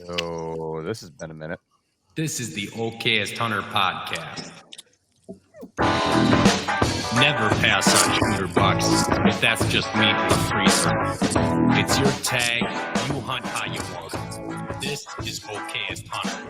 So this has been a minute. This is the Okayest Hunter podcast. Never pass on shooter bucks if that's just meat in the freezer. It's your tag. You hunt how you want. This is Okayest Hunter.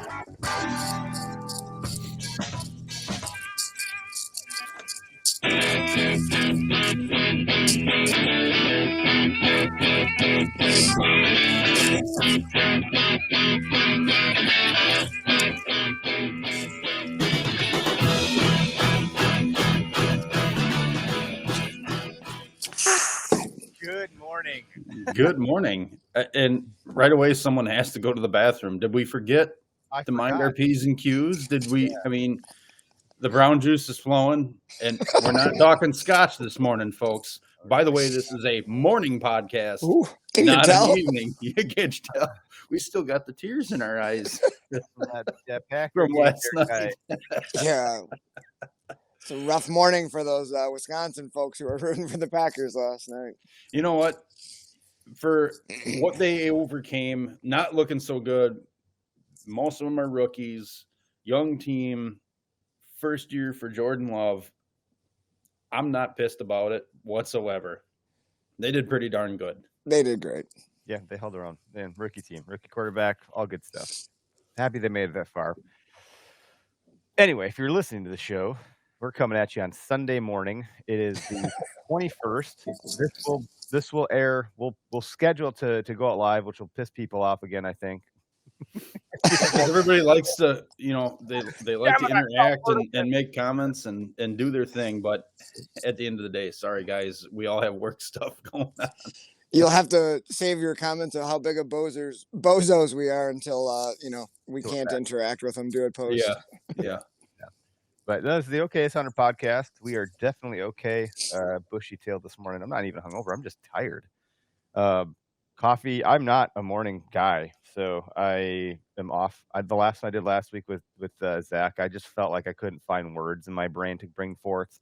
Good morning. Good morning. And right away, someone has to go to the bathroom. Did we forget to mind our P's and Q's? Did we? Yeah. I mean, the brown juice is flowing, and we're not talking scotch this morning, folks. By the way, this is a morning podcast, can not you tell? an evening. You can tell. We still got the tears in our eyes from last night. Yeah. It's a rough morning for those Wisconsin folks who were rooting for the Packers last night. You know what? For what they overcame, not looking so good. Most of them are rookies, young team, first year for Jordan Love. I'm not pissed about it whatsoever. They did pretty darn good. They did great. Yeah, they held their own. And rookie team, rookie quarterback, all good stuff. Happy they made it that far. Anyway, if you're listening to the show, we're coming at you on Sunday morning. It is the 21st. This will air. We'll schedule to go out live, which will piss people off again, I think. Everybody likes to, they like to interact and make comments and do their thing. But at the end of the day, sorry, guys, we all have work stuff going on. You'll have to save your comments of how big of bozos we are until, we can't interact with them, do it post. Yeah. But this is the Okayest Hunter podcast. We are definitely okay. Bushy-tailed this morning. I'm not even hungover. I'm just tired. Coffee. I'm not a morning guy, so I am off. The last one I did last week with Zach, I just felt like I couldn't find words in my brain to bring forth.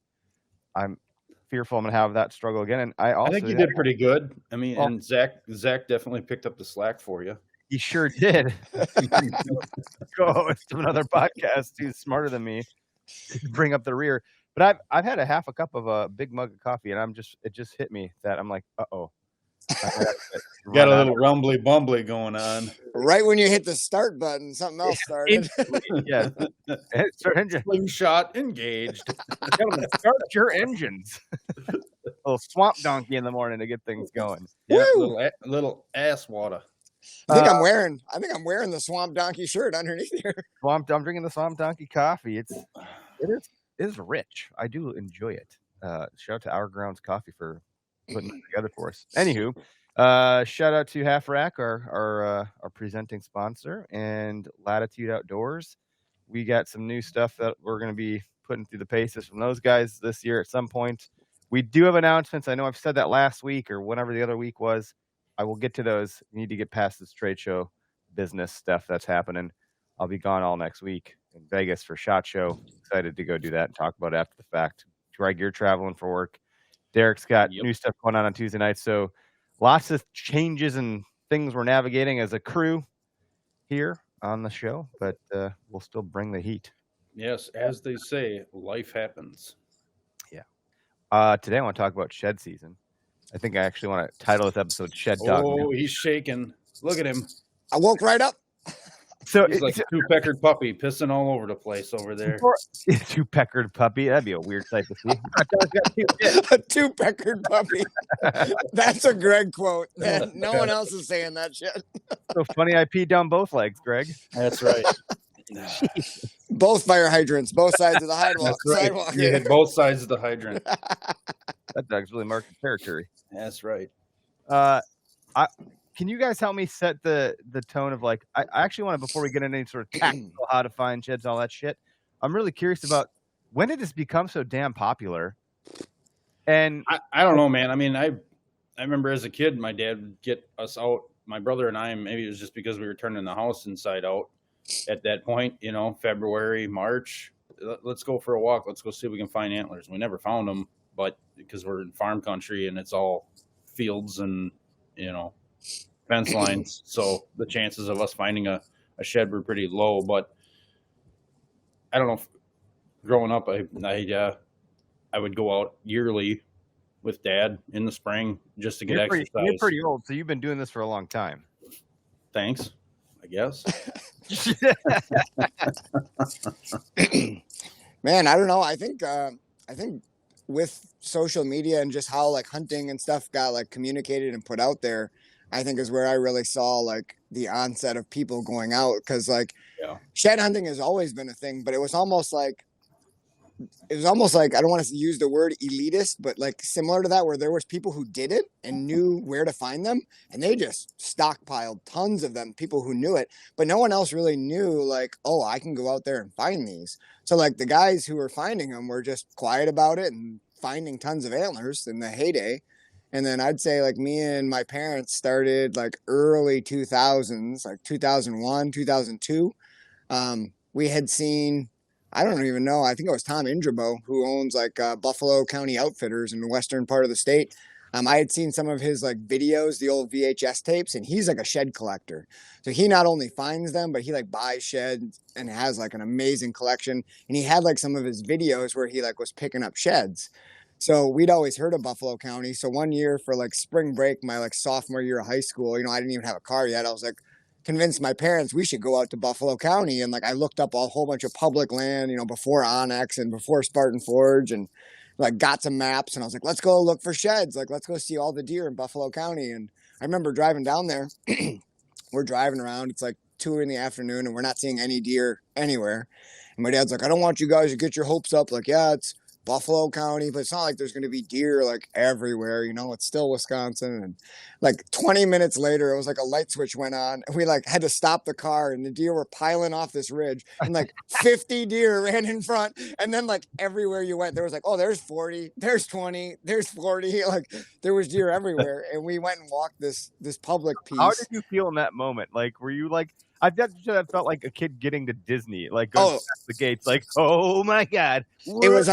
I'm fearful I'm going to have that struggle again. And I think you did pretty good. I mean, and Zach definitely picked up the slack for you. He sure did. Co-host of another podcast who's smarter than me. Bring up the rear, but I've had a half a cup of a big mug of coffee, and it just hit me that I'm like, got a little rumbly bumbly going on. Right when you hit the start button, something else started. Yeah, start engine. Slingshot engaged. Gentlemen, start your engines. A little swamp donkey in the morning to get things going. Yeah, little ass water. I think I'm wearing the Swamp Donkey shirt underneath here. I'm drinking the Swamp Donkey coffee. It is rich. I do enjoy it. Shout out to Our Grounds Coffee for putting it together for us. Anywho, shout out to Half Rack, our presenting sponsor, and Latitude Outdoors. We got some new stuff that we're going to be putting through the paces from those guys this year at some point. We do have announcements. I know I've said that last week or whenever the other week was. I will get to those. You need to get past this trade show business stuff that's happening. I'll be gone all next week in Vegas for SHOT Show. Excited to go do that and talk about it after the fact. Greg, you're traveling for work. Derek's got new stuff going on Tuesday night. So lots of changes and things we're navigating as a crew here on the show, but we'll still bring the heat. Yes, as they say, life happens. Yeah. Today I want to talk about shed season. I think I actually want to title this episode Shed Dog. Oh, he's shaking. Look at him. I woke right up. So he's like a two-peckered puppy pissing all over the place over there. Two-peckered puppy? That'd be a weird sight to see. A two-peckered puppy. That's a Greg quote. No one else is saying that shit. So funny I peed down both legs, Greg. That's right. Both fire hydrants, both sides of the sidewalk. You hit both sides of the hydrant. That dog's really marking territory. That's right. Can you guys help me set the tone of I actually want to, before we get into any sort of tactical how to find sheds, all that shit, I'm really curious about when did this become so damn popular? And I don't know, man. I mean, I remember as a kid, my dad would get us out, my brother and I, maybe it was just because we were turning the house inside out at that point, February, March. Let's go for a walk. Let's go see if we can find antlers. We never found them, but because we're in farm country and it's all fields and, fence lines, so the chances of us finding a shed were pretty low. But I don't know. Growing up, I would go out yearly with Dad in the spring just to get exercise. You're pretty old, so you've been doing this for a long time. Thanks, I guess. Man, I don't know. I think with social media and just how like hunting and stuff got like communicated and put out there, I think is where I really saw like the onset of people going out, because like shed hunting has always been a thing, but it was almost like I don't want to use the word elitist, but like similar to that, where there was people who did it and knew where to find them, and they just stockpiled tons of them, people who knew it, but no one else really knew like, oh, I can go out there and find these. So like the guys who were finding them were just quiet about it and finding tons of antlers in the heyday. And then I'd say like me and my parents started like early 2000s, like 2001, 2002. We had seen, I don't even know, I think it was Tom Indrabo, who owns like Buffalo County Outfitters in the western part of the state. I had seen some of his like videos, the old VHS tapes, and he's like a shed collector. So he not only finds them, but he like buys sheds and has like an amazing collection. And he had like some of his videos where he like was picking up sheds. So we'd always heard of Buffalo County. So one year for like spring break, my like sophomore year of high school, you know, I didn't even have a car yet. I was like, convinced my parents we should go out to Buffalo County, and like I looked up a whole bunch of public land, you know, before Onyx and before Spartan Forge, and like got some maps, and I was like, let's go look for sheds, like let's go see all the deer in Buffalo County. And I remember driving down there. We're driving around, it's like 2 in the afternoon, and we're not seeing any deer anywhere. And my dad's like, I don't want you guys to get your hopes up, like, yeah, it's Buffalo County, but it's not like there's going to be deer like everywhere, you know, it's still Wisconsin. And like 20 minutes later, it was like a light switch went on, and we like had to stop the car, and the deer were piling off this ridge, and like 50 deer ran in front. And then like everywhere you went, there was like, oh, there's 40, there's 20, there's 40, like there was deer everywhere. And we went and walked this public piece. How did you feel in that moment? Like, were you like, I felt like a kid getting to Disney, like going past the gates, like, oh my God. It was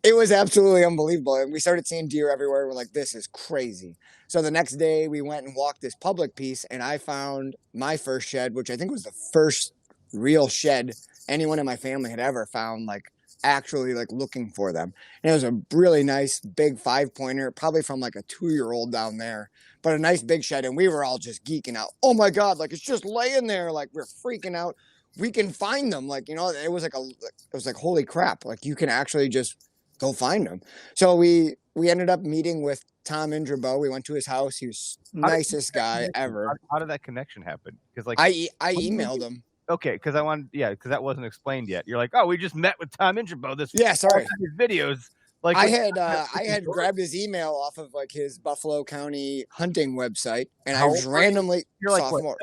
it was absolutely unbelievable. And we started seeing deer everywhere. We're like, this is crazy. So the next day we went and walked this public piece, and I found my first shed, which I think was the first real shed anyone in my family had ever found, like actually like looking for them. And it was a really nice big 5-pointer, probably from like a 2-year-old down there, but a nice big shed. And we were all just geeking out. Oh my God, like it's just laying there. Like we're freaking out. We can find them. Like, you know, it was like, holy crap. Like you can actually just go find them. So we ended up meeting with Tom Indrabo. We went to his house. He was nicest guy ever. How did that connection happen? Because like I emailed him. Okay, because because that wasn't explained yet. You're like, oh, we just met with Tom Indrabo. Sorry. His videos. Like I had grabbed his email off of like his Buffalo County hunting website, and I was randomly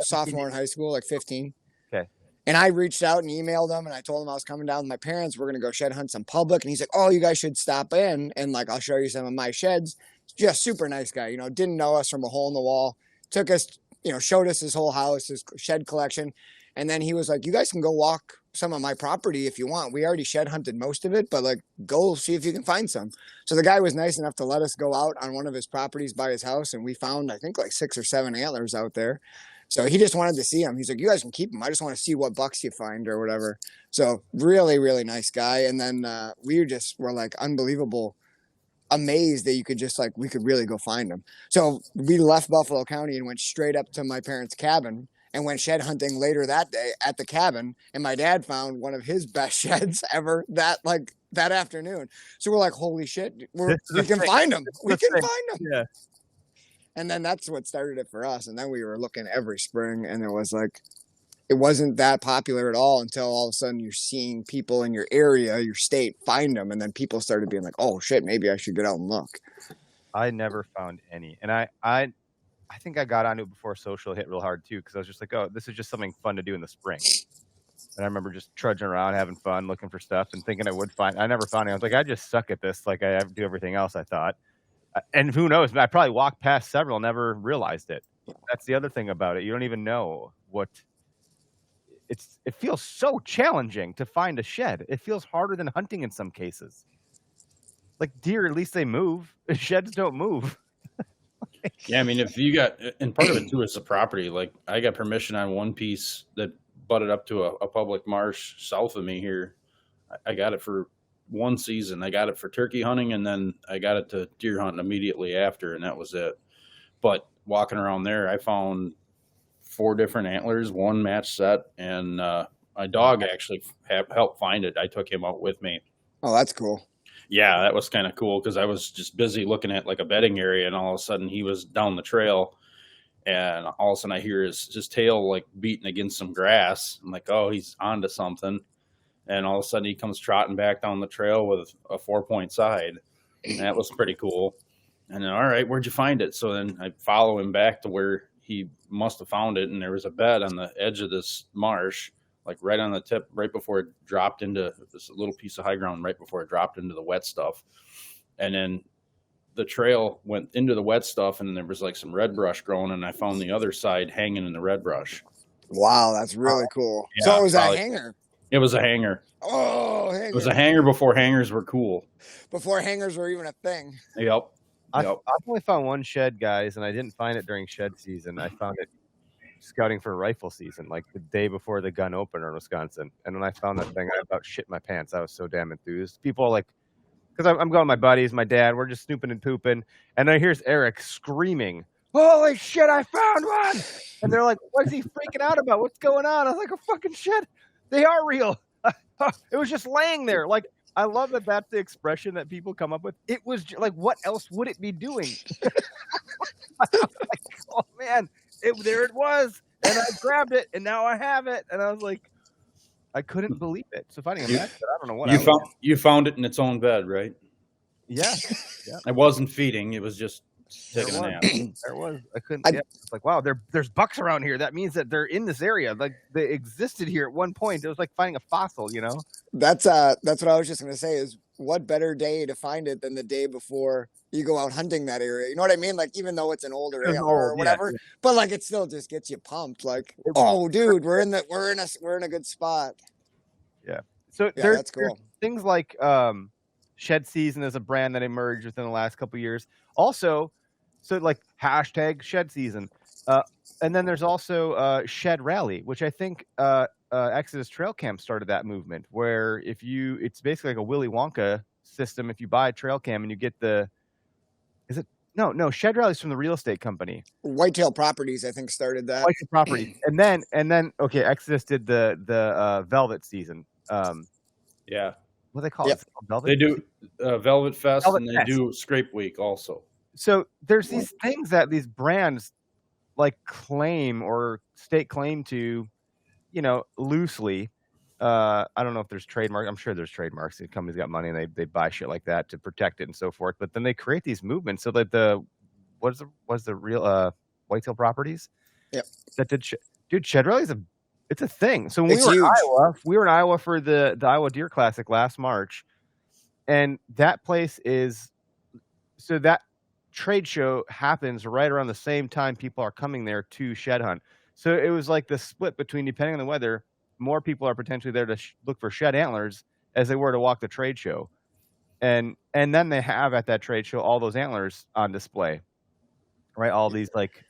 sophomore in high school, like 15. Okay. And I reached out and emailed him, and I told him I was coming down with my parents. We're gonna go shed hunt some public, and he's like, "Oh, you guys should stop in, and like I'll show you some of my sheds." Just super nice guy, you know, didn't know us from a hole in the wall. Took us, you know, showed us his whole house, his shed collection. And then he was like, you guys can go walk some of my property if you want. We already shed hunted most of it, but like go see if you can find some. So the guy was nice enough to let us go out on one of his properties by his house. And we found, I think like 6 or 7 antlers out there. So he just wanted to see them. He's like, you guys can keep them. I just want to see what bucks you find or whatever. So really, really nice guy. And then we were like unbelievable, amazed that you could just like, we could really go find them. So we left Buffalo County and went straight up to my parents' cabin, and went shed hunting later that day at the cabin. And my dad found one of his best sheds ever that afternoon. So we're like, holy shit, we can find them. We can find them. Yeah. And then that's what started it for us. And then we were looking every spring, and it wasn't that popular at all until all of a sudden you're seeing people in your area, your state, find them. And then people started being like, oh shit, maybe I should get out and look. I never found any. And I think I got onto it before social hit real hard too, because I was just like, oh, this is just something fun to do in the spring. And I remember just trudging around, having fun, looking for stuff, and thinking I would find. I never found it. I was like, I just suck at this, like I do everything else, I thought. And who knows? I probably walked past several, never realized it. That's the other thing about it. You don't even know what. It feels so challenging to find a shed. It feels harder than hunting in some cases. Like deer, at least they move. Sheds don't move. Yeah, I mean, if you got, and part of it too is the property. Like, I got permission on one piece that butted up to a public marsh south of me here. I got it for one season. I got it for turkey hunting, and then I got it to deer hunting immediately after, and that was it. But walking around there, I found 4 different antlers, one match set, and my dog actually helped find it. I took him out with me. Oh, that's cool. Yeah, that was kind of cool because I was just busy looking at like a bedding area, and all of a sudden he was down the trail, and all of a sudden I hear his tail like beating against some grass. I'm like, oh, he's onto something. And all of a sudden he comes trotting back down the trail with a 4-point side. And that was pretty cool. And then, all right, where'd you find it? So then I follow him back to where he must have found it. And there was a bed on the edge of this marsh, like right on the tip, right before it dropped into this little piece of high ground, right before it dropped into the wet stuff. And then the trail went into the wet stuff, and there was like some red brush growing, and I found the other side hanging in the red brush. Wow, that's really cool. Yeah, so it was a hanger. It was a hanger. Oh, hanger. It was a hanger before hangers were cool. Before hangers were even a thing. Yep. I've only found one shed, guys, and I didn't find it during shed season. I found it scouting for rifle season, like the day before the gun opener in Wisconsin. And when I found that thing, I about shit my pants. I was so damn enthused. People are like, because I'm going with my buddies, my dad, we're just snooping and pooping. And then here's Eric screaming, holy shit, I found one. And they're like, what is he freaking out about? What's going on? I was like, a fucking shit. They are real. It was just laying there. Like, I love that that's the expression that people come up with. It was like, what else would it be doing? I was like, oh, man, there it was. And I grabbed it, and now I have it. And I was like, I couldn't believe it. So finding a match, I don't know what you found it in its own bed, right? Yeah. It wasn't feeding. It was just taking a nap. There was. I couldn't. It's like, wow, there's bucks around here. That means that they're in this area. Like they existed here at one point. It was like finding a fossil, you know. That's what I was just gonna say. Is what better day to find it than the day before you go out hunting that area? You know what I mean? Like even though it's an older area or whatever, but like it still just gets you pumped. Like, oh, dude, we're in a good spot. Yeah. So that's cool. There's things like Shed Season is a brand that emerged within the last couple of years. Also, so like hashtag Shed Season. And then there's also Shed Rally, which I think Exodus Trail Cam started that movement, where it's basically like a Willy Wonka system. If you buy a trail cam and you get No, Shed Rally's from the real estate company. Whitetail Properties, I think, started that. Whitetail Properties. and then okay, Exodus did the Velvet Season. Yeah. What do they call it? Velvet? They do Velvet Fest, Velvet and they Fest. do Scrape Week also. So there's these things that these brands like claim or state claim to, you know, loosely. I don't know if there's trademark. I'm sure there's trademarks. The company's got money and they buy shit like that to protect it and so forth. But then they create these movements. So that what's the real Whitetail Properties? Yep. That did dude, Shed Rally it's a thing. So when It's we were huge. in Iowa, we were in Iowa for the Iowa Deer Classic last March, and that place is so that trade show happens right around the same time people are coming there to shed hunt. So it was like the split between, depending on the weather, more people are potentially there to look for shed antlers as they were to walk the trade show. And then they have at that trade show all those antlers on display, right? All these like.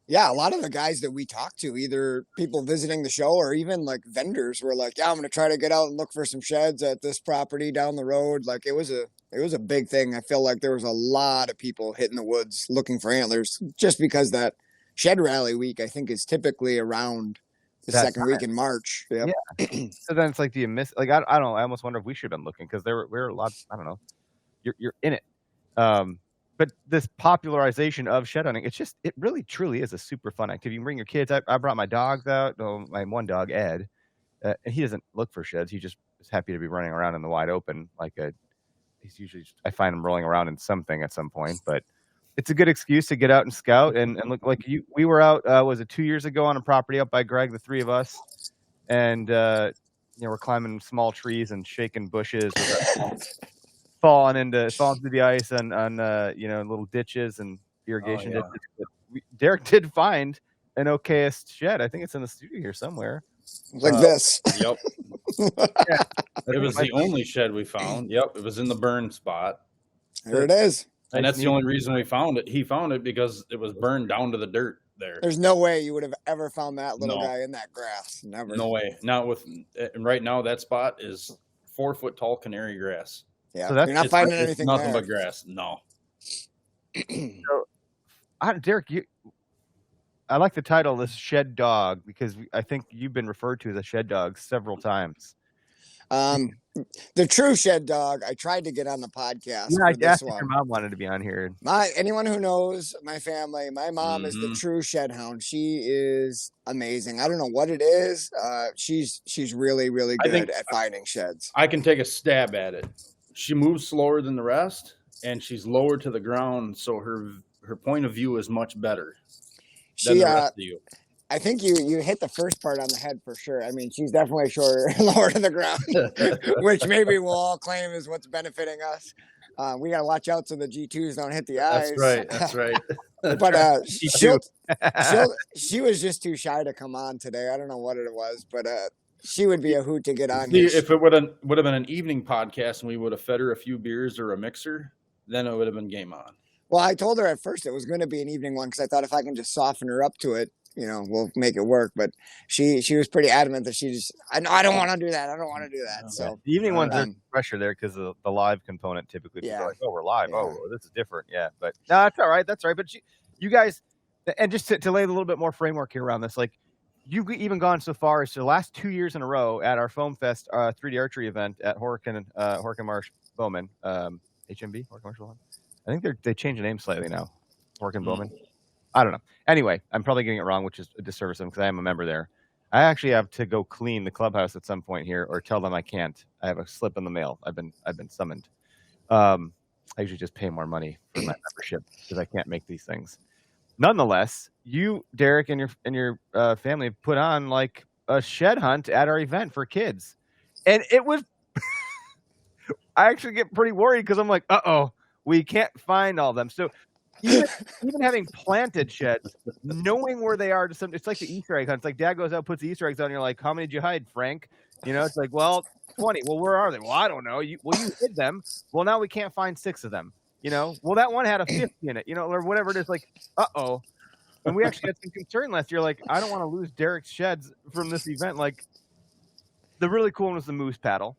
Yeah, a lot of the guys that we talked to, either people visiting the show or even like vendors, were like, "Yeah, I'm gonna try to get out and look for some sheds at this property down the road." Like it was a big thing. I feel like there was a lot of people hitting the woods looking for antlers, just because that Shed Rally week, I think, is typically around the second week in March. Yep. Yeah. So then it's like, do you miss? Like I don't know. I almost wonder if we should have been looking, because we're a lot. I don't know. You're in it. But this popularization of shed hunting, it really truly is a super fun activity. You can bring your kids. I brought my dogs out. My one dog, Ed, and he doesn't look for sheds. He just is happy to be running around in the wide open. I find him rolling around in something at some point, but it's a good excuse to get out and scout and look like you. We were out, was it 2 years ago, on a property up by Greg, the three of us, and we're climbing small trees and shaking bushes. Falling through the ice on little ditches and irrigation ditches. But Derek did find an Okayest shed. I think it's in the studio here somewhere. Like this. Yep. Yeah. It was the only shed we found. Yep. It was in the burn spot. There it is. And Nice that's the only reason we found it. He found it because it was burned down to the dirt there. There's no way you would have ever found that little No. guy in that grass. Never. No way. Not with. And right now, that spot is 4-foot tall canary grass. Yeah, So that's- you're not It's finding it's anything nothing there. but grass. No. Derek, I like the title, this shed dog, because I think you've been referred to as a shed dog several times. The true shed dog, I tried to get on the podcast. Yeah, for I this asked if one. your mom wanted to be on here. Anyone who knows my family, my mom is the true shed hound. She is amazing. I don't know what it is. She's really, really good at finding sheds. I can take a stab at it. She moves slower than the rest, and she's lower to the ground, so her point of view is much better than the rest of you. I think you hit the first part on the head for sure. I mean, she's definitely shorter and lower to the ground, which maybe we'll all claim is what's benefiting us. We got to watch out so the G2s don't hit the eyes. That's right. But she was just too shy to come on today. I don't know what it was, but she would be a hoot to get on. If it would have been an evening podcast and we would have fed her a few beers or a mixer, then it would have been game on. Well, I told her at first it was going to be an evening one because I thought if I can just soften her up to it, we'll make it work. But she was pretty adamant that I don't want to do that. I don't want to do that. Okay. So the evening ones are pressure there because of the live component. Typically, people are like, "Oh, we're live. Yeah. Oh, this is different." Yeah, but no, that's all right. That's all right. But you guys, and just to lay a little bit more framework here around this, like you've even gone so far as to the last 2 years in a row at our Foam Fest 3D archery event at Horkin Marsh Bowman, HMB Horkin Marsh Bowman. I think they changed the name slightly now. Horkin Bowman. I don't know. Anyway, I'm probably getting it wrong, which is a disservice to them because I am a member there. I actually have to go clean the clubhouse at some point here, or tell them I can't. I have a slip in the mail. I've been summoned. I usually just pay more money for my membership because I can't make these things. Nonetheless, you, Derek, and your family put on like a shed hunt at our event for kids, and it was. I actually get pretty worried because I'm like, we can't find all of them. So. Even having planted sheds, knowing where they are it's like the Easter egg hunt. It's like Dad goes out, puts the Easter eggs on, and you're like, how many did you hide, Frank? It's like, well, 20. Well, where are they? Well, I don't know. You hid them. Well, now we can't find 6 of them. Well, that one had a 50 in it, or whatever it is. Like, and we actually had some concern last year. Like, I don't want to lose Derek's sheds from this event. Like, the really cool one was the moose paddle.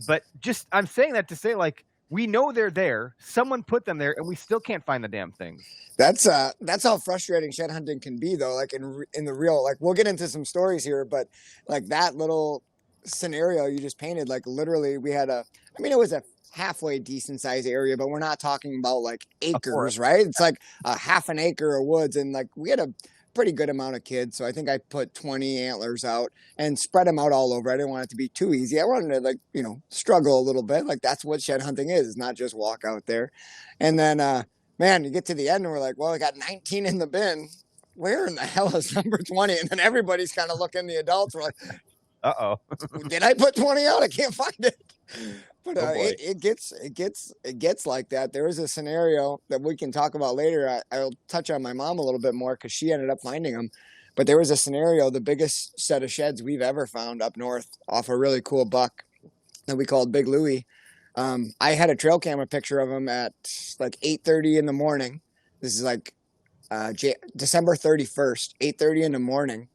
But I'm saying that to say, like, we know they're there. Someone put them there, and we still can't find the damn things. That's how frustrating shed hunting can be, though. Like in the real, like we'll get into some stories here, but like that little scenario you just painted, like literally it was a halfway decent sized area, but we're not talking about like acres, right? It's like a half an acre of woods, and like we had a pretty good amount of kids, so I think I put 20 antlers out and spread them out all over. I didn't want it to be too easy. I wanted to struggle a little bit. Like that's what shed hunting is. It's not just walk out there. And then man, you get to the end and we're like, well, I got 19 in the bin. Where in the hell is number 20? And then everybody's kind of looking, the adults were like, did I put 20 out? I can't find it. But it gets like that. There was a scenario that we can talk about later. I'll touch on my mom a little bit more because she ended up finding them. But there was a scenario, the biggest set of sheds we've ever found up north off a really cool buck that we called Big Louie. I had a trail camera picture of him at like 8:30 in the morning. This is like December 31st, 8:30 in the morning.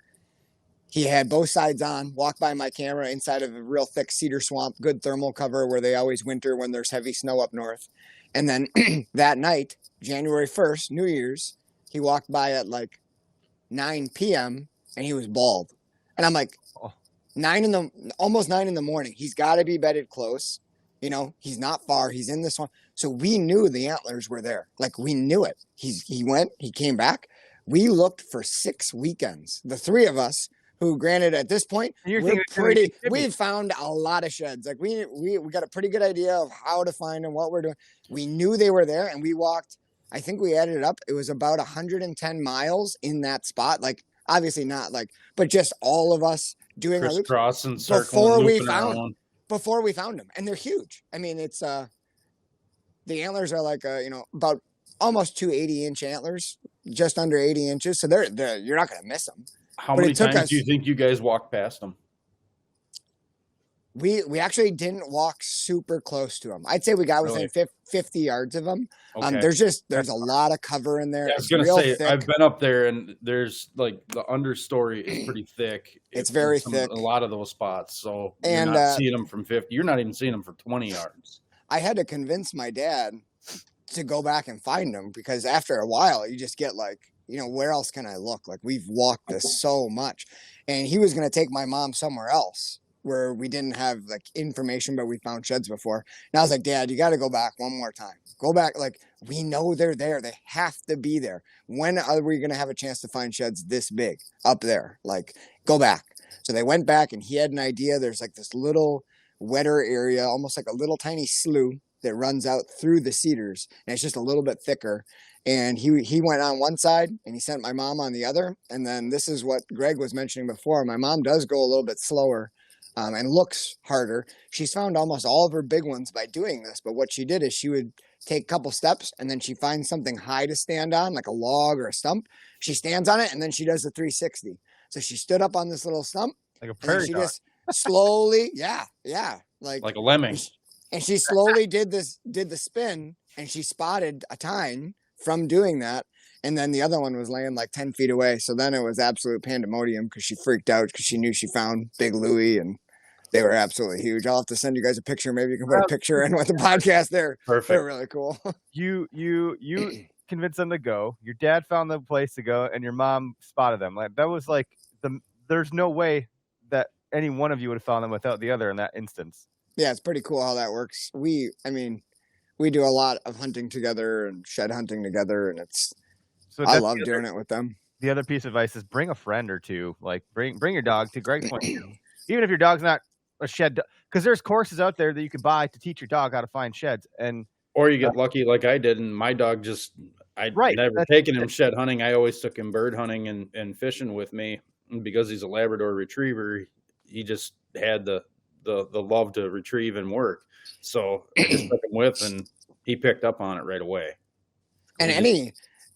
He had both sides on, walked by my camera inside of a real thick cedar swamp, good thermal cover where they always winter when there's heavy snow up north. And then that night, January 1st, New Year's, he walked by at like 9 p.m. and he was bald. And I'm like, almost 9 in the morning. He's got to be bedded close. He's not far. He's in this one. So we knew the antlers were there. Like we knew it. He went, he came back. We looked for 6 weekends. The 3 of us, who granted at this point, we've found a lot of sheds. Like we got a pretty good idea of how to find them, what we're doing. We knew they were there and we walked, I think we added it up. It was about 110 miles in that spot. Like obviously not like, but just all of us doing our crisscross and circling before we found them. And they're huge. I mean, it's, the antlers are like, about almost 2 80-inch antlers, just under 80 inches. So you're not going to miss them. How many times do you think you guys walked past them? We actually didn't walk super close to them. I'd say we got within Really? 50 yards of them. Okay. There's a lot of cover in there. Yeah, I was It's gonna real say thick. I've been up there, and there's like the understory is pretty thick. It's very in thick. A lot of those spots, so And, you're not seeing them from 50. You're not even seeing them from 20 yards. I had to convince my dad to go back and find them because after a while, you just get like, where else can I look? Like we've walked this so much, and he was going to take my mom somewhere else where we didn't have like information, but we found sheds before. And I was like, Dad, you got to go back one more time. Go back. Like we know they're there. They have to be there. When are we going to have a chance to find sheds this big up there? Like go back. So they went back, and he had an idea. There's like this little wetter area, almost like a little tiny slough that runs out through the cedars, and it's just a little bit thicker. And he went on one side, and he sent my mom on the other. And then this is what Greg was mentioning before. My mom does go a little bit slower, and looks harder. She's found almost all of her big ones by doing this. But what she did is she would take a couple steps, and then she finds something high to stand on, like a log or a stump. She stands on it, and then she does the 360. So she stood up on this little stump, Like a and then prairie she dog. just slowly, Like a lemming. and she slowly did the spin, and she spotted a tine from doing that. And then the other one was laying like 10 feet away. So then it was absolute pandemonium because she freaked out because she knew she found Big Louie, and they were absolutely huge. I'll have to send you guys a picture. Maybe you can put a picture in with the podcast. They're Perfect. really cool. You convinced them to go. Your dad found the place to go, and your mom spotted them. Like that was like there's no way that any one of you would have found them without the other in that instance. Yeah, it's pretty cool how that works. We do a lot of hunting together and shed hunting together, and I love doing it with them. The other piece of advice is bring a friend or two. Like bring your dog to Greg's point. Even if your dog's not a shed, because there's courses out there that you can buy to teach your dog how to find sheds. And or you get lucky like I did, and my dog I'd never taken him shed hunting. I always took him bird hunting and fishing with me. And because he's a Labrador Retriever, he just had the love to retrieve and work. So I just took him with, and he picked up on it right away. And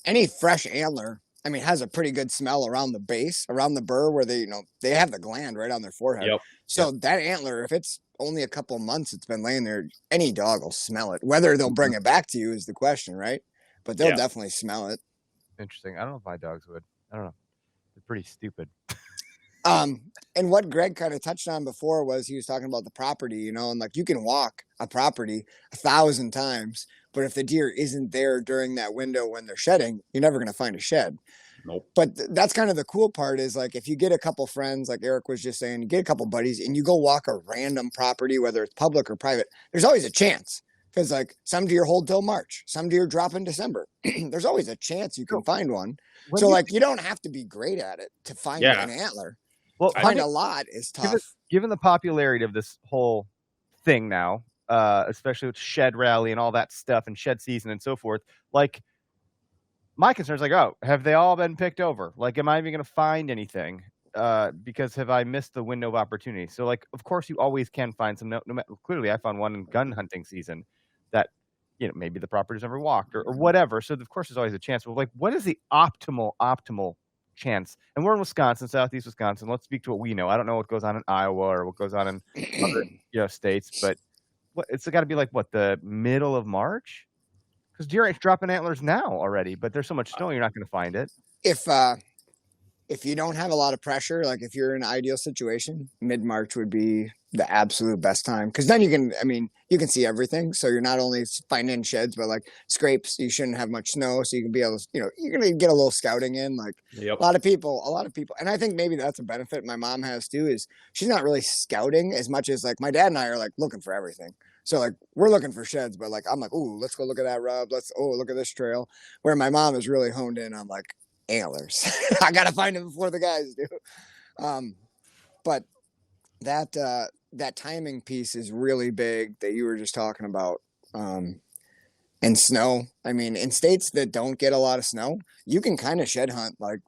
any fresh antler, has a pretty good smell around the base, around the burr where they have the gland right on their forehead. Yep. So that antler, if it's only a couple months it's been laying there, any dog will smell it. Whether they'll bring it back to you is the question, right? But they'll definitely smell it. Interesting. I don't know if my dogs would. I don't know. They're pretty stupid. And what Greg kind of touched on before was he was talking about the property, and like you can walk a property 1,000 times, but if the deer isn't there during that window when they're shedding, you're never going to find a shed. Nope. But that's kind of the cool part is like if you get a couple friends, like Eric was just saying, you get a couple buddies and you go walk a random property, whether it's public or private, there's always a chance. Because like some deer hold till March, some deer drop in December. There's always a chance you can find one. So like you don't have to be great at it to find an antler. Well, find a lot is tough. Given the popularity of this whole thing now, especially with shed rally and all that stuff and shed season and so forth, like my concern is like, oh, have they all been picked over? Like, am I even going to find anything? Because have I missed the window of opportunity? So like, of course you always can find some, clearly I found one in gun hunting season that, maybe the property's never walked or whatever. So of course there's always a chance, but like, what is the optimal chance? And we're in Wisconsin, southeast Wisconsin. Let's speak to what we know. I don't know what goes on in Iowa or what goes on in other states, but it's got to be like the middle of March, because deer ain't dropping antlers now already. But there's so much snow, you're not going to find it. If you don't have a lot of pressure, like if you're in an ideal situation, mid-March would be the absolute best time. Because then you can see everything. So you're not only finding sheds, but like scrapes, you shouldn't have much snow. So you can be able to, you're going to get a little scouting in. Like a lot of people. And I think maybe that's a benefit my mom has too, is she's not really scouting as much as like my dad and I are like looking for everything. So like we're looking for sheds, but like I'm like, ooh, let's go look at that rub. Look at this trail. Where my mom is really honed in on like antlers. I gotta find them before the guys do. But that timing piece is really big that you were just talking about. And snow. In states that don't get a lot of snow, you can kind of shed hunt like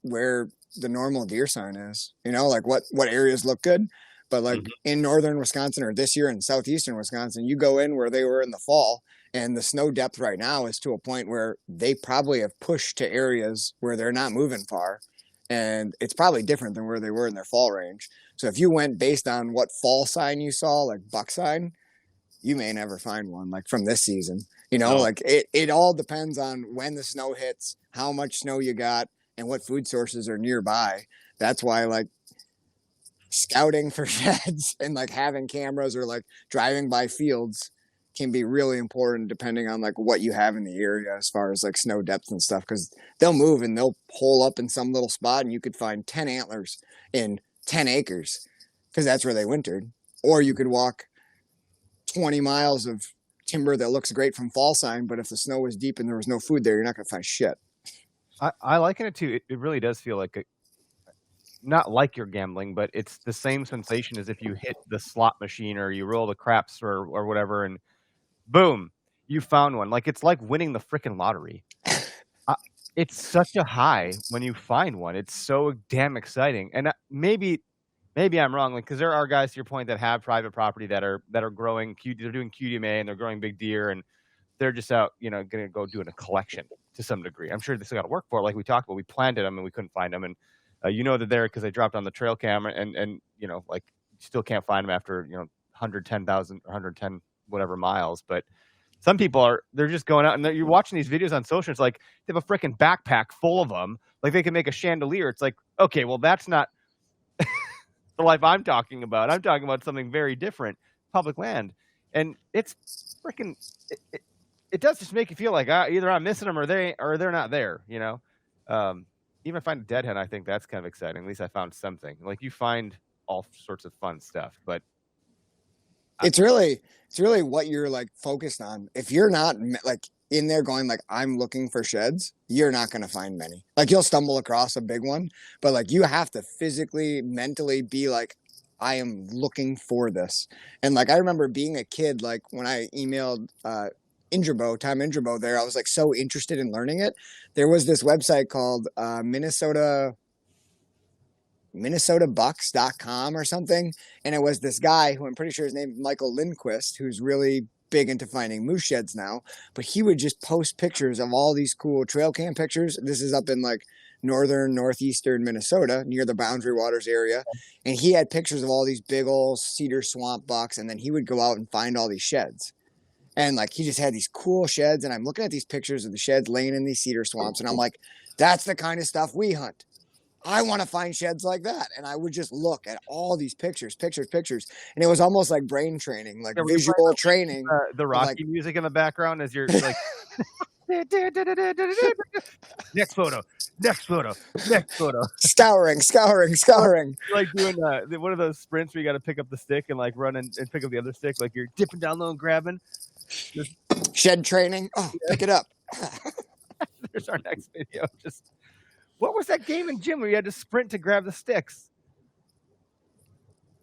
where the normal deer sign is. Like what areas look good. But like in northern Wisconsin or this year in southeastern Wisconsin, you go in where they were in the fall, and the snow depth right now is to a point where they probably have pushed to areas where they're not moving far. and it's probably different than where they were in their fall range. So if you went based on what fall sign you saw, like buck sign, you may never find one like from this season. No. Like it all depends on when the snow hits, how much snow you got, and what food sources are nearby. That's why like scouting for sheds and like having cameras or like driving by fields can be really important depending on like what you have in the area as far as like snow depth and stuff, because they'll move and they'll hole up in some little spot and you could find 10 antlers in 10 acres because that's where they wintered. Or you could walk 20 miles of timber that looks great from fall sign, but if the snow was deep and there was no food there, you're not going to find shit. I liken it to, it really does feel like not like you're gambling, but it's the same sensation as if you hit the slot machine or you roll the craps or whatever, and boom, you found one. Like, it's like winning the freaking lottery. It's such a high when you find one. It's so damn exciting. And maybe I'm wrong, because there are guys, to your point, that have private property that are growing. They're doing QDMA and they're growing big deer, and they're just out, going to go doing a collection to some degree. I'm sure they still got to work for it, like we talked about. We planted them and we couldn't find them, and they're there because they dropped on the trail camera, and like, you still can't find them after 110,000 or 110 whatever miles. But some people they're just going out, and you're watching these videos on social. It's like they have a freaking backpack full of them, like they can make a chandelier. It's like, okay, well, that's not the life I'm talking about. I'm talking about something very different, public land, and it's freaking. It does just make you feel like either I'm missing them or they're not there. Even if I find a dead hen, I think that's kind of exciting. At least I found something. Like, you find all sorts of fun stuff, but it's really what you're like focused on. If you're not like in there going like, I'm looking for sheds, you're not going to find many. Like, you'll stumble across a big one, but like, you have to physically, mentally be like, I am looking for this. And like, I remember being a kid, like when I emailed Tom Indrabo there, I was like so interested in learning it. There was this website called MinnesotaBucks.com or something. And it was this guy who I'm pretty sure his name is Michael Lindquist, who's really big into finding moose sheds now, but he would just post pictures of all these cool trail cam pictures. This is up in like northeastern Minnesota near the Boundary Waters area. And he had pictures of all these big old cedar swamp bucks. And then he would go out and find all these sheds. And like, he just had these cool sheds, and I'm looking at these pictures of the sheds laying in these cedar swamps, and I'm like, that's the kind of stuff we hunt. I want to find sheds like that. And I would just look at all these pictures. And it was almost like brain training, like visual training. The Rocky music in the background as you're like, next photo. Scouring. Like doing one of those sprints where you got to pick up the stick and like run and pick up the other stick, like you're dipping down low and grabbing. Shed training. Oh, yeah. Pick it up. There's our next video. What was that game in gym where you had to sprint to grab the sticks?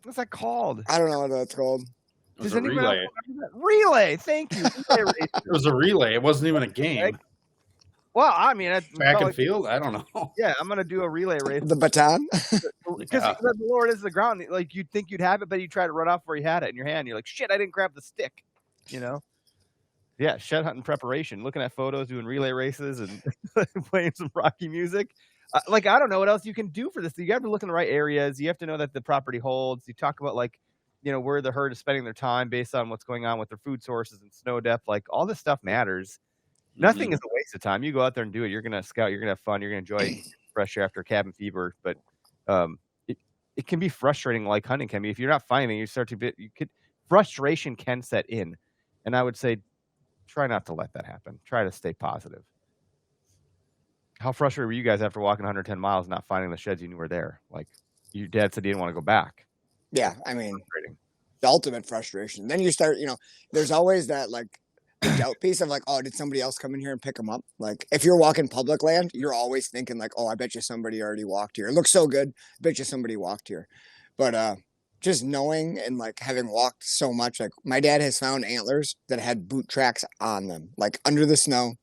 What's that called? I don't know what that's called. It was a relay. Relay. Thank you. It was a relay. It wasn't even a game. Well, I mean, track and field. I don't know. Yeah, I'm gonna do a relay race. The baton. Because the Lord is the ground. Like, you'd think you'd have it, but you try to run off where you had it in your hand. You're like, shit, I didn't grab the stick. Yeah, shed hunting preparation. Looking at photos, doing relay races, and playing some Rocky music. I don't know what else you can do for this. You have to look in the right areas. You have to know that the property holds. You talk about like, where the herd is spending their time based on what's going on with their food sources and snow depth. Like, all this stuff matters. Nothing is a waste of time. You go out there and do it. You're gonna scout. You're gonna have fun. You're gonna enjoy fresh air after cabin fever. But it can be frustrating, like hunting can be. If you're not finding, frustration can set in, and I would say, try not to let that happen. Try to stay positive. How frustrated were you guys after walking 110 miles and not finding the sheds you knew were there? Like, your dad said he didn't want to go back. Yeah, I mean, the ultimate frustration. Then you start, there's always that like doubt piece of like, oh, did somebody else come in here and pick them up? Like, if you're walking public land, you're always thinking like, oh, I bet you somebody already walked here. It looks so good. I bet you somebody walked here. But just knowing and like having walked so much, like my dad has found antlers that had boot tracks on them, like under the snow,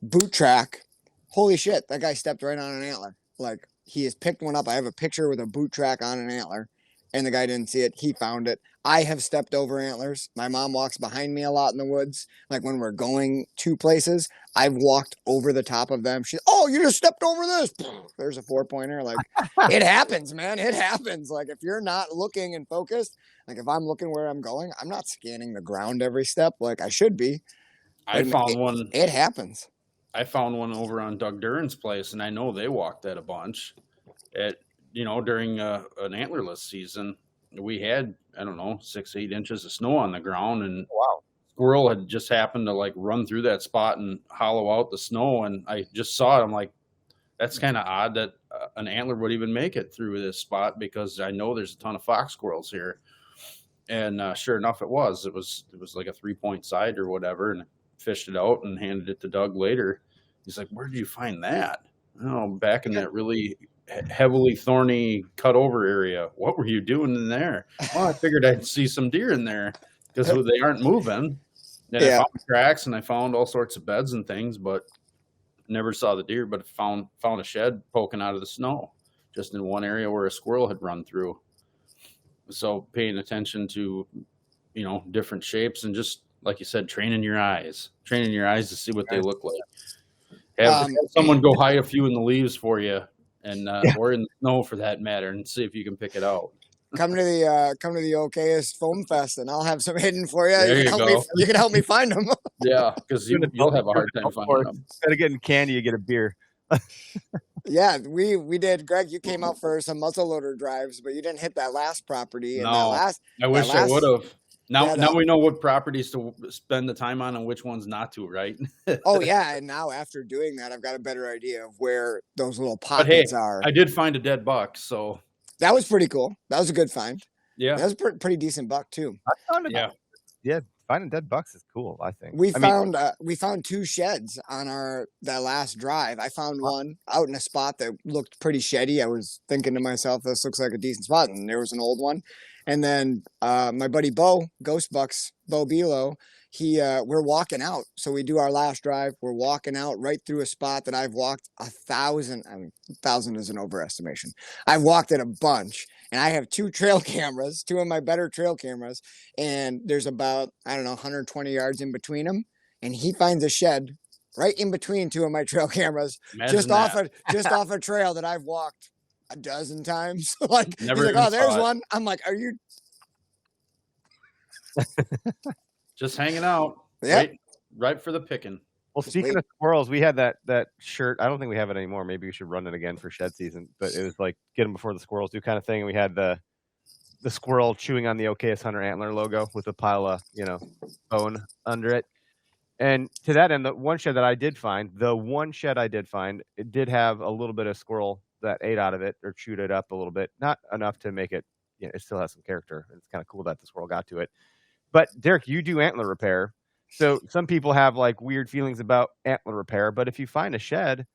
boot track. Holy shit, that guy stepped right on an antler. Like, he has picked one up. I have a picture with a boot track on an antler. and the guy didn't see it. He found it. I have stepped over antlers. My mom walks behind me a lot in the woods. Like when we're going to places, I've walked over the top of them. She's, oh, you just stepped over this. There's a 4-pointer. Like it happens, man. It happens. Like if you're not looking and focused, like if I'm looking where I'm going, I'm not scanning the ground every step like I should be. I found one. It happens. I found one over on Doug Duran's place, and I know they walked that a bunch. During an antlerless season, we had, I don't know, 6-8 inches of snow on the ground, and Wow. squirrel had just happened to like run through that spot and hollow out the snow. And I just saw it. I'm like, that's kind of odd that an antler would even make it through this spot, because I know there's a ton of fox squirrels here. And sure enough, it was like a 3-point side or whatever. And I fished it out and handed it to Doug later. He's like, where did you find that? Oh, back in that really heavily thorny cut over area. What were you doing in there? Well, I figured I'd see some deer in there because they aren't moving. And I found tracks and I found all sorts of beds and things, but never saw the deer. But found a shed poking out of the snow just in one area where a squirrel had run through. So paying attention to, different shapes, and just like you said, training your eyes to see what they look like. Have someone go hide a few in the leaves for you, and or in the snow for that matter, and see if you can pick it out. Come to the Okayest Foam Fest, and I'll have some hidden for you. There You can help me find them. Yeah, because you'll have a hard time finding them. Instead of getting candy, you get a beer. Yeah, we did. Greg, you came out for some muzzleloader drives, but you didn't hit that last property. And No, I wish I would have. Now we know what properties to spend the time on and which ones not to, right? Oh yeah, and now after doing that, I've got a better idea of where those little pockets are. I did find a dead buck, so that was pretty cool. That was a good find. Yeah, that was a pretty decent buck too. Yeah. Finding dead bucks is cool, I think. We found 2 sheds on that last drive. I found one out in a spot that looked pretty sheddy. I was thinking to myself, this looks like a decent spot, and there was an old one. And then my buddy Bo, Ghost Bucks, Bo Belo, we're walking out. So we do our last drive. We're walking out right through a spot that I've walked 1,000. I mean, 1,000 is an overestimation. I've walked it a bunch, and I have 2 trail cameras, 2 of my better trail cameras. And there's about, 120 yards in between them. And he finds a shed right in between 2 of my trail cameras, just off a trail that I've walked a dozen times. Like, he's like, oh, there's one. I'm like, are you just hanging out? Yeah, right for the picking. Well, speaking of squirrels, we had that shirt. I don't think we have it anymore. Maybe we should run it again for shed season. But it was like get them before the squirrels do kind of thing. And we had the squirrel chewing on the Okayest Hunter antler logo with a pile of bone under it. And to that end, the one shed I did find, it did have a little bit of squirrel that ate out of it or chewed it up a little bit. Not enough to make it, it still has some character. It's kind of cool that the squirrel got to it. But Derek, you do antler repair. So some people have like weird feelings about antler repair, but if you find a shed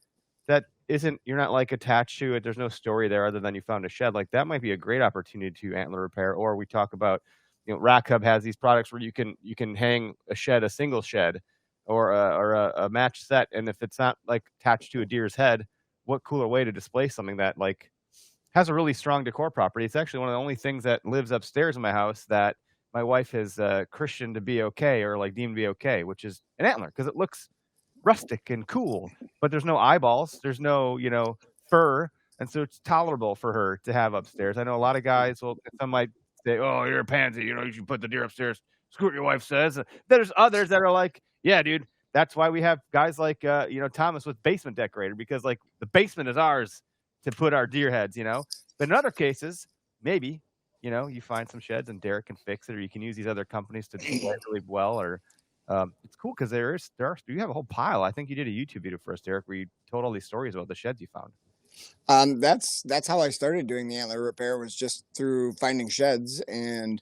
that you're not like attached to it, there's no story there other than you found a shed, like that might be a great opportunity to antler repair. Or we talk about, Rack Hub has these products where you can hang a single shed or a match set. And if it's not like attached to a deer's head, what cooler way to display something that like has a really strong decor property. It's actually one of the only things that lives upstairs in my house that my wife has Christian to be okay, or like deemed to be okay, which is an antler, because it looks rustic and cool, but there's no eyeballs, there's no fur, and so it's tolerable for her to have upstairs. I know a lot of guys some might say, oh, you're a pansy, you should put the deer upstairs. Screw what your wife says. There's others that are like, yeah, dude, that's why we have guys like Thomas with basement decorator, because like the basement is ours to put our deer heads, But in other cases, maybe you find some sheds and Derek can fix it, or you can use these other companies to do it really well. Or it's cool because you have a whole pile. I think you did a YouTube video for us, Derek, where you told all these stories about the sheds you found. That's how I started doing the antler repair, was just through finding sheds. And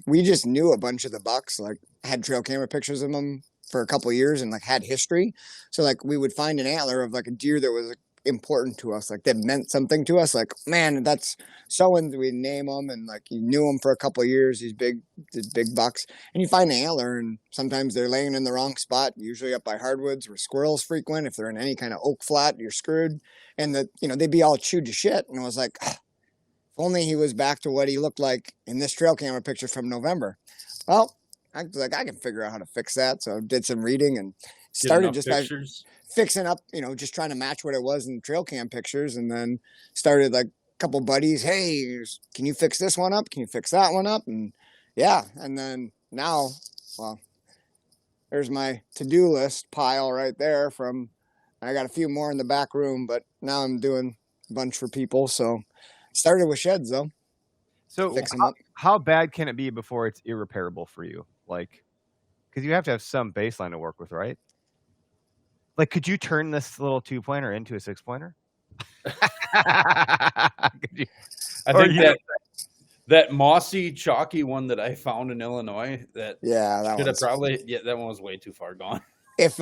we just knew a bunch of the bucks, like had trail camera pictures of them for a couple of years and like had history. So like we would find an antler of like a deer that was important to us, like that meant something to us, like, man, that's so, and we name them, and like you knew them for a couple of years, these big bucks, and you find an antler, and sometimes they're laying in the wrong spot, usually up by hardwoods where squirrels frequent. If they're in any kind of oak flat, you're screwed. And that they'd be all chewed to shit, and I was like, only he was back to what he looked like in this trail camera picture from November. Well, I was like, I can figure out how to fix that. So did some reading and started just by fixing up, just trying to match what it was in trail cam pictures. And then started like a couple buddies, hey, can you fix this one up? Can you fix that one up? And yeah. And then now, well, there's my to-do list pile right there I got a few more in the back room, but now I'm doing a bunch for people. So started with sheds though. So how bad can it be before it's irreparable for you? Like, because you have to have some baseline to work with, right? Like, could you turn this little 2-pointer into a 6-pointer? I think that mossy, chalky one that I found in Illinois, that one was way too far gone. If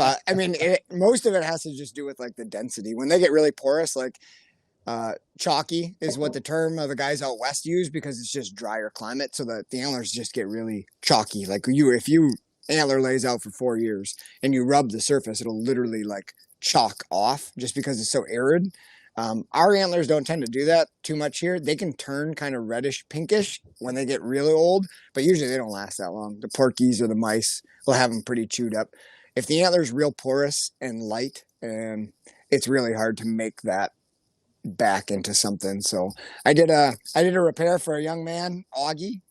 most of it has to just do with like the density. When they get really porous, like chalky is what the term of the guys out west use, because it's just drier climate, so that the antlers just get really chalky. Like if you antler lays out for 4 years and you rub the surface, it'll literally like chalk off just because it's so arid. Our antlers don't tend to do that too much here. They can turn kind of reddish pinkish when they get really old, but usually they don't last that long. The porkies or the mice will have them pretty chewed up. If the antler's real porous and light, and it's really hard to make that back into something. So I did a repair for a young man, Augie,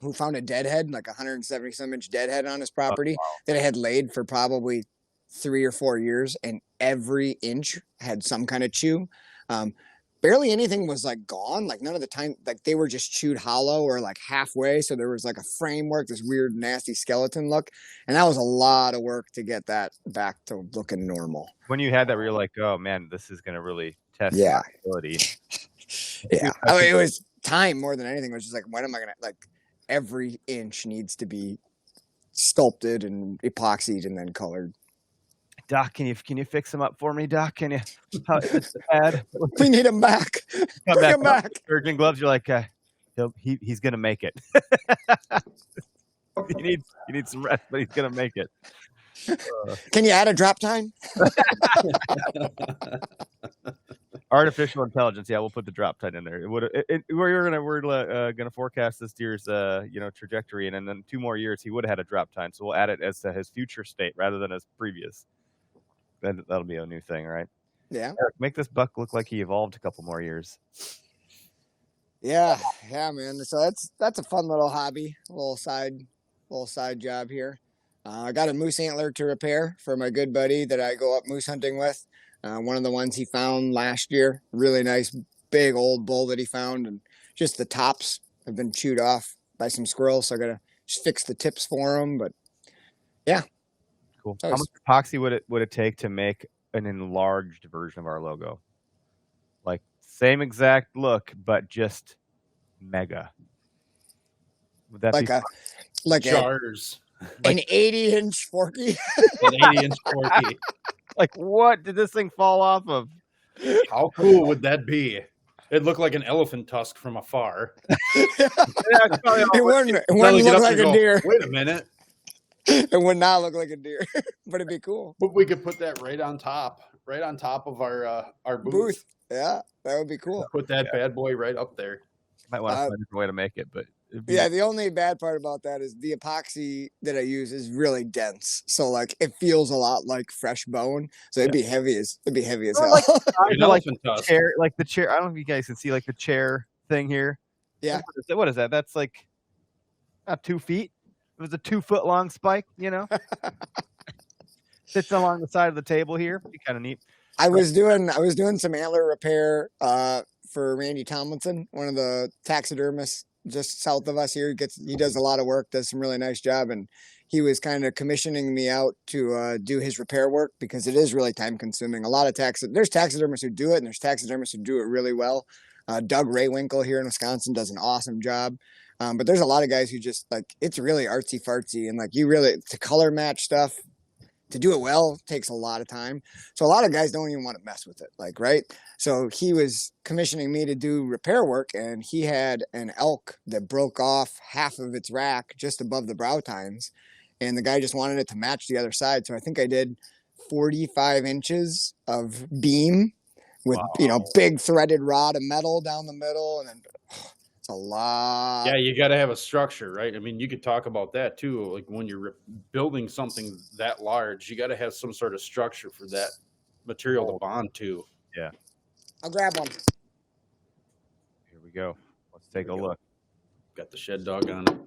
who found a deadhead, like 170 some inch deadhead on his property that I had laid for probably 3 or 4 years, and every inch had some kind of chew. Barely anything was like gone. Like none of the time, like they were just chewed hollow or like halfway. So there was like a framework, this weird, nasty skeleton look. And that was a lot of work to get that back to looking normal. When you had that, where you're like, oh man, this is going to really test my ability. Yeah. I mean, it was time more than anything. It was just like, when am I going to, like, every inch needs to be sculpted and epoxied and then colored. Doc, can you fix him up for me, Doc? Can you? We need him back. Bring him back. Surgeon gloves. You're like, he's gonna make it. you need some rest, but he's gonna make it. Can you add a drop time? Artificial intelligence. Yeah, we'll put the drop time in there. We're gonna forecast this deer's trajectory, and then 2 more years he would have had a drop time. So we'll add it as to his future state rather than his previous. Then that'll be a new thing, right? Yeah. Eric, make this buck look like he evolved a couple more years. Yeah, man. So that's a fun little hobby, a little side job here. I got a moose antler to repair for my good buddy that I go up moose hunting with. One of the ones he found last year, really nice big old bull that he found, and just the tops have been chewed off by some squirrels. So I gotta just fix the tips for him. But yeah. Cool. How much epoxy would it take to make an enlarged version of our logo? Like same exact look, but just mega. Would that be like jars? An 80-inch forky? An 80-inch forky. Like, what did this thing fall off of? How cool would that be? It looked like an elephant tusk from afar. It wouldn't look like a deer. Wait a minute. It would not look like a deer, but it'd be cool. But we could put that right on top of our booth. Yeah, that would be cool. Put that bad boy right up there. Might want to find a different way to make it, but the only bad part about that is the epoxy that I use is really dense, so like it feels a lot like fresh bone. So it'd be heavy as hell. Like the chair, like the chair. I don't know if you guys can see like the chair thing here. Yeah. What is that? That's like not 2 feet. It was a 2-foot long spike, sits along the side of the table here. Be kind of neat. I was doing some antler repair for Randy Tomlinson, one of the taxidermists just south of us here. He does a lot of work, does some really nice job, and he was kind of commissioning me out to do his repair work because it is really time consuming. A lot of there's taxidermists who do it, and there's taxidermists who do it really well. Doug Raywinkle here in Wisconsin does an awesome job. But there's a lot of guys who just like, it's really artsy fartsy, and like to color match stuff, to do it well takes a lot of time. So a lot of guys don't even want to mess with it. Like, right. So he was commissioning me to do repair work, and he had an elk that broke off half of its rack just above the brow tines. And the guy just wanted it to match the other side. So I think I did 45 inches of beam with, big threaded rod of metal down the middle, and then It's a lot. Yeah, you got to have a structure, right? I mean, you could talk about that too. Like when you're building something that large, you got to have some sort of structure for that material to bond to. Yeah. I'll grab one. Here we go. Let's take a look. Got the shed dog on it.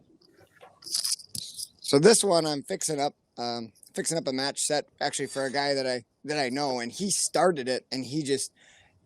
So this one I'm fixing up a match set actually for a guy that I know, and he started it, and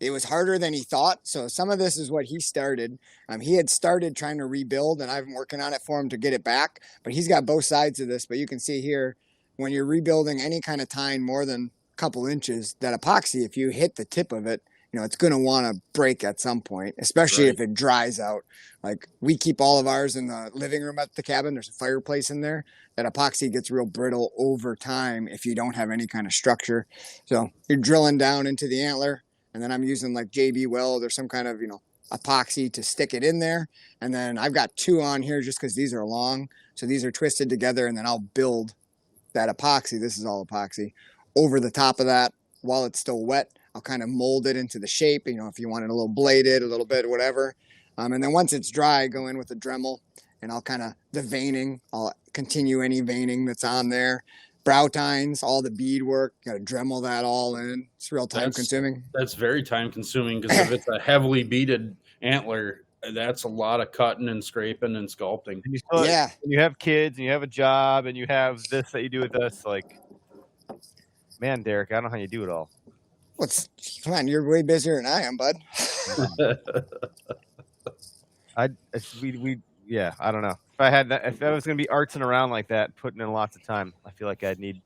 it was harder than he thought. So some of this is what he started. He had started trying to rebuild, and I've been working on it for him to get it back. But he's got both sides of this. But you can see here, when you're rebuilding any kind of tine more than a couple inches, that epoxy, if you hit the tip of it, it's going to want to break at some point, especially if it dries out. Like we keep all of ours in the living room at the cabin. There's a fireplace in there. That epoxy gets real brittle over time if you don't have any kind of structure. So you're drilling down into the antler, and then I'm using like JB Weld or some kind of, epoxy to stick it in there. And then I've got 2 on here just because these are long. So these are twisted together, and then I'll build that epoxy. This is all epoxy over the top of that while it's still wet. I'll kind of mold it into the shape, if you want it a little bladed, a little bit, whatever. And then once it's dry, go in with a Dremel, and I'll the veining, I'll continue any veining that's on there. Brow tines, all the bead work, got to Dremel that all in. It's real time consuming. That's very time consuming because if it's a heavily beaded antler, that's a lot of cutting and scraping and sculpting. And you have kids and you have a job and you have this that you do with us. Like, man, Derek, I don't know how you do it all. Come on, you're way busier than I am, bud. I don't know. If I was going to be artsing around like that, putting in lots of time, I feel like I don't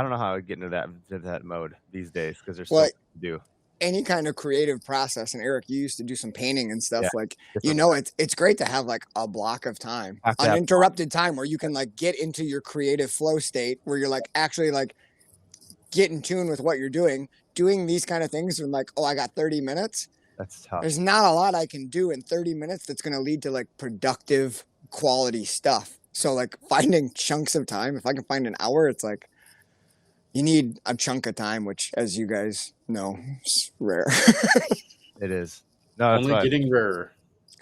know how I would get into that mode these days because there's so much to do. Any kind of creative process, and Eric, you used to do some painting and stuff. It's great to have like a block of time, uninterrupted time, where you can like get into your creative flow state, where you're like actually like get in tune with what you're doing these kind of things. And like, I got 30 minutes. That's tough. There's not a lot I can do in 30 minutes that's going to lead to like productive quality stuff. So like finding chunks of time, if I can find an hour, it's like you need a chunk of time, which, as you guys know, is rare. It is. No, only getting rarer.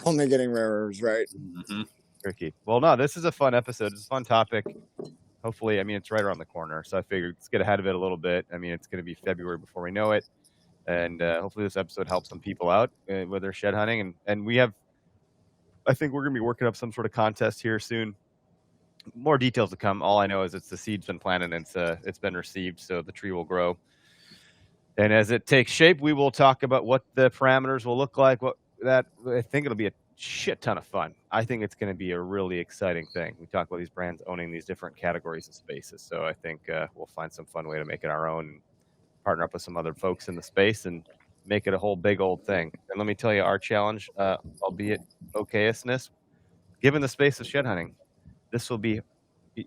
Only getting rarer is right. Mm-hmm. Tricky. Well, no, this is a fun episode. It's a fun topic. Hopefully, it's right around the corner. So I figured let's get ahead of it a little bit. It's going to be February before we know it. And hopefully this episode helps some people out with their shed hunting. And I think we're going to be working up some sort of contest here soon. More details to come. All I know is the seed's been planted and it's been received, so the tree will grow. And as it takes shape, we will talk about what the parameters will look like. I think it'll be a shit ton of fun. I think it's going to be a really exciting thing. We talk about these brands owning these different categories and spaces, so I think we'll find some fun way to make it our own, and partner up with some other folks in the space and make it a whole big old thing. And let me tell you, our challenge, albeit Okayestness, given the space of shed hunting,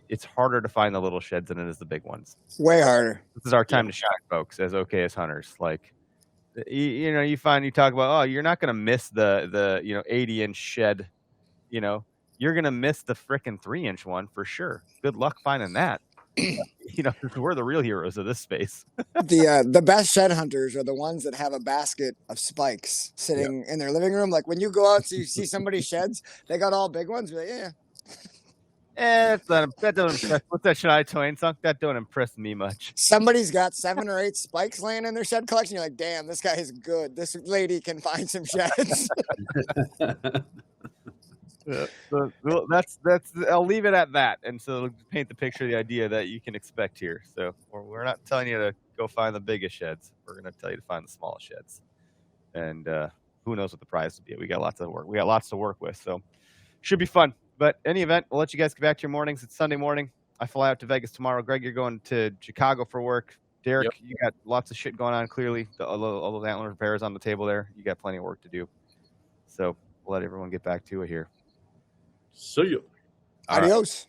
it's harder to find the little sheds than it is the big ones. Way harder. This is our time to shine, folks, as Okayest hunters. Like, you talk about, you're not going to miss the 80-inch shed. You're going to miss the frickin' 3-inch one for sure. Good luck finding that. We're the real heroes of this space. The best shed hunters are the ones that have a basket of spikes sitting in their living room. Like when you go out, so you see somebody's sheds, they got all big ones. You're like, yeah. That don't impress. What's that Shania Twain song? That don't impress me much. Somebody's got 7 or 8 spikes laying in their shed collection. You're like, damn, this guy is good. This lady can find some sheds. That's. I'll leave it at that, and so it'll paint the picture of the idea that you can expect here. So we're not telling you to go find the biggest sheds. We're going to tell you to find the smallest sheds, and who knows what the prize will be. We got lots of work. We got lots to work with, so should be fun. But any event, we'll let you guys get back to your mornings. It's Sunday morning. I fly out to Vegas tomorrow. Greg, you're going to Chicago for work. Derek, you got lots of shit going on. Clearly, all those antler repairs on the table there. You got plenty of work to do. So we'll let everyone get back to it here. See you. Adios.